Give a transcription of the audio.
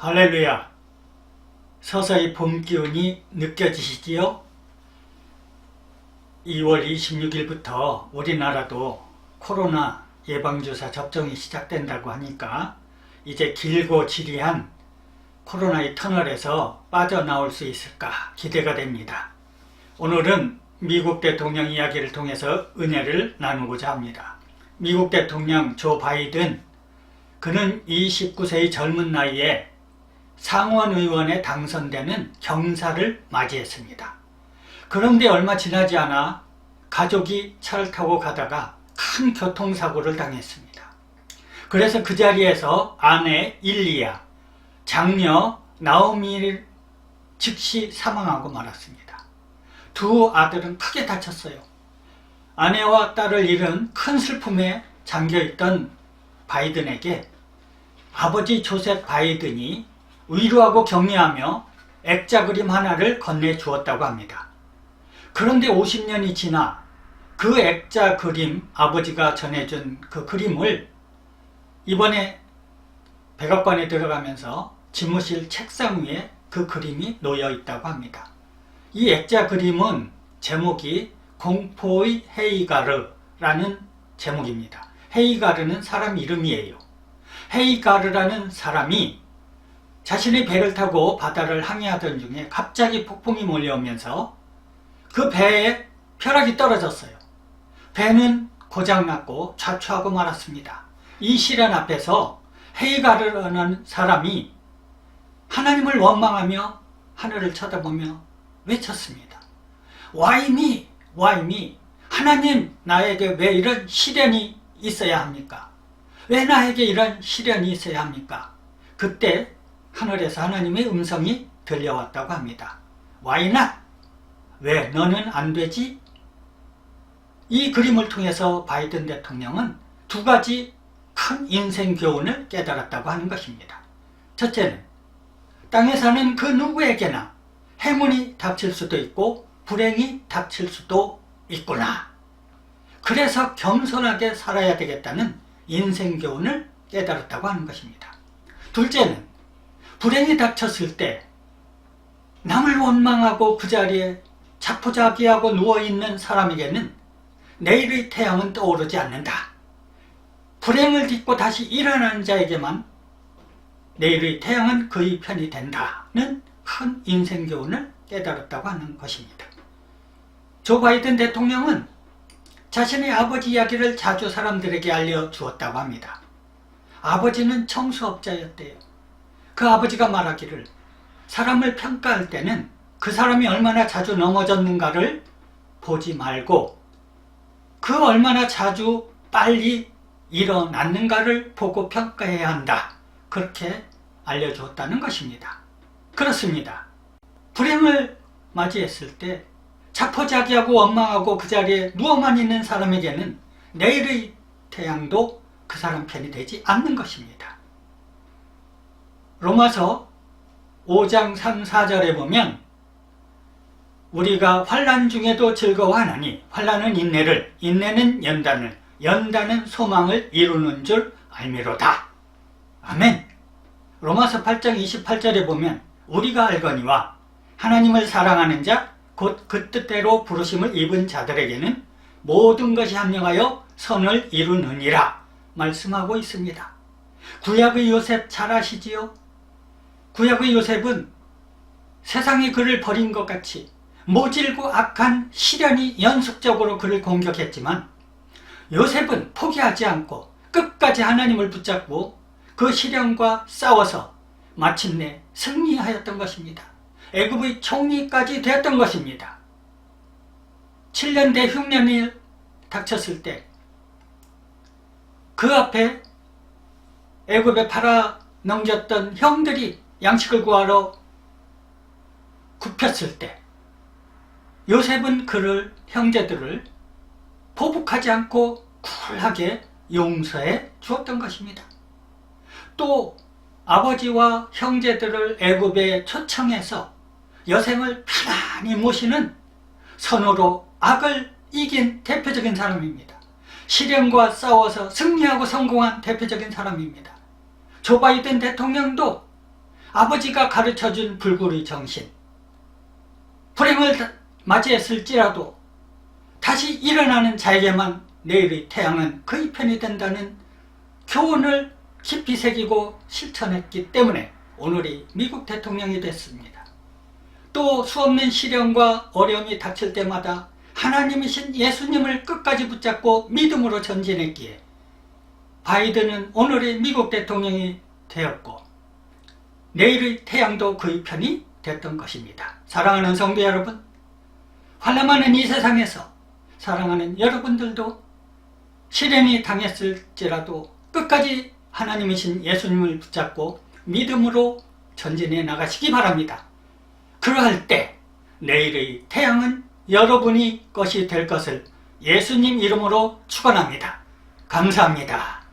할렐루야! 서서히 봄 기운이 느껴지시지요? 2월 26일부터 우리나라도 코로나 예방주사 접종이 시작된다고 하니까 이제 길고 지리한 코로나의 터널에서 빠져나올 수 있을까 기대가 됩니다. 오늘은 미국 대통령 이야기를 통해서 은혜를 나누고자 합니다. 미국 대통령 조 바이든, 그는 29세의 젊은 나이에 상원의원에 당선되는 경사를 맞이했습니다. 그런데 얼마 지나지 않아 가족이 차를 타고 가다가 큰 교통사고를 당했습니다. 그래서 그 자리에서 아내 일리야, 장녀 나오미를 즉시 사망하고 말았습니다. 두 아들은 크게 다쳤어요. 아내와 딸을 잃은 큰 슬픔에 잠겨있던 바이든에게 아버지 조셉 바이든이 위로하고 격려하며 액자 그림 하나를 건네주었다고 합니다. 그런데 50년이 지나 그 액자 그림, 아버지가 전해준 그 그림을 이번에 백악관에 들어가면서 집무실 책상 위에 그 그림이 놓여 있다고 합니다. 이 액자 그림은 제목이 공포의 헤이가르라는 제목입니다. 헤이가르는 사람 이름이에요. 헤이가르라는 사람이 자신의 배를 타고 바다를 항해하던 중에 갑자기 폭풍이 몰려오면서 그 배에 벼락이 떨어졌어요. 배는 고장났고 자초하고 말았습니다. 이 시련 앞에서 헤이가르라는 사람이 하나님을 원망하며 하늘을 쳐다보며 외쳤습니다. Why me? Why me? 하나님, 나에게 왜 이런 시련이 있어야 합니까? 왜 나에게 이런 시련이 있어야 합니까? 그때 하늘에서 하나님의 음성이 들려왔다고 합니다. Why not? 왜 너는 안 되지? 이 그림을 통해서 바이든 대통령은 두 가지 큰 인생 교훈을 깨달았다고 하는 것입니다. 첫째는 땅에 사는 그 누구에게나 행운이 닥칠 수도 있고 불행이 닥칠 수도 있구나. 그래서 겸손하게 살아야 되겠다는 인생 교훈을 깨달았다고 하는 것입니다. 둘째는 불행이 닥쳤을 때 남을 원망하고 그 자리에 자포자기하고 누워있는 사람에게는 내일의 태양은 떠오르지 않는다. 불행을 딛고 다시 일어나는 자에게만 내일의 태양은 그의 편이 된다는 큰 인생 교훈을 깨달았다고 하는 것입니다. 조 바이든 대통령은 자신의 아버지 이야기를 자주 사람들에게 알려주었다고 합니다. 아버지는 청수업자였대요. 그 아버지가 말하기를 사람을 평가할 때는 그 사람이 얼마나 자주 넘어졌는가를 보지 말고 그 얼마나 자주 빨리 일어났는가를 보고 평가해야 한다. 그렇게 알려주었다는 것입니다. 그렇습니다. 불행을 맞이했을 때 자포자기하고 원망하고 그 자리에 누워만 있는 사람에게는 내일의 태양도 그 사람 편이 되지 않는 것입니다. 로마서 5장 3, 4절에 보면 우리가 환난 중에도 즐거워하나니 환난은 인내를, 인내는 연단을, 연단은 소망을 이루는 줄 알미로다. 아멘. 로마서 8장 28절에 보면 우리가 알거니와 하나님을 사랑하는 자 곧 그 뜻대로 부르심을 입은 자들에게는 모든 것이 합력하여 선을 이루느니라 말씀하고 있습니다. 구약의 요셉 잘 아시지요? 구약의 요셉은 세상이 그를 버린 것 같이 모질고 악한 시련이 연속적으로 그를 공격했지만 요셉은 포기하지 않고 끝까지 하나님을 붙잡고 그 시련과 싸워서 마침내 승리하였던 것입니다. 애굽의 총리까지 되었던 것입니다. 7년 대 흉년이 닥쳤을 때 그 앞에 애굽에 팔아 넘겼던 형들이 양식을 구하러 굽혔을 때 요셉은 형제들을 보복하지 않고 쿨하게 용서해 주었던 것입니다. 또 아버지와 형제들을 애굽에 초청해서 여생을 편안히 모시는 선으로 악을 이긴 대표적인 사람입니다. 시련과 싸워서 승리하고 성공한 대표적인 사람입니다. 조 바이든 대통령도 아버지가 가르쳐준 불굴의 정신, 불행을 맞이했을지라도 다시 일어나는 자에게만 내일의 태양은 그의 편이 된다는 교훈을 깊이 새기고 실천했기 때문에 오늘이 미국 대통령이 됐습니다. 또 수없는 시련과 어려움이 닥칠 때마다 하나님이신 예수님을 끝까지 붙잡고 믿음으로 전진했기에 바이든은 오늘의 미국 대통령이 되었고 내일의 태양도 그의 편이 됐던 것입니다. 사랑하는 성도 여러분, 환난많은 이 세상에서 사랑하는 여러분들도 시련이 당했을지라도 끝까지 하나님이신 예수님을 붙잡고 믿음으로 전진해 나가시기 바랍니다. 그러할 때 내일의 태양은 여러분이 것이 될 것을 예수님 이름으로 축원합니다. 감사합니다.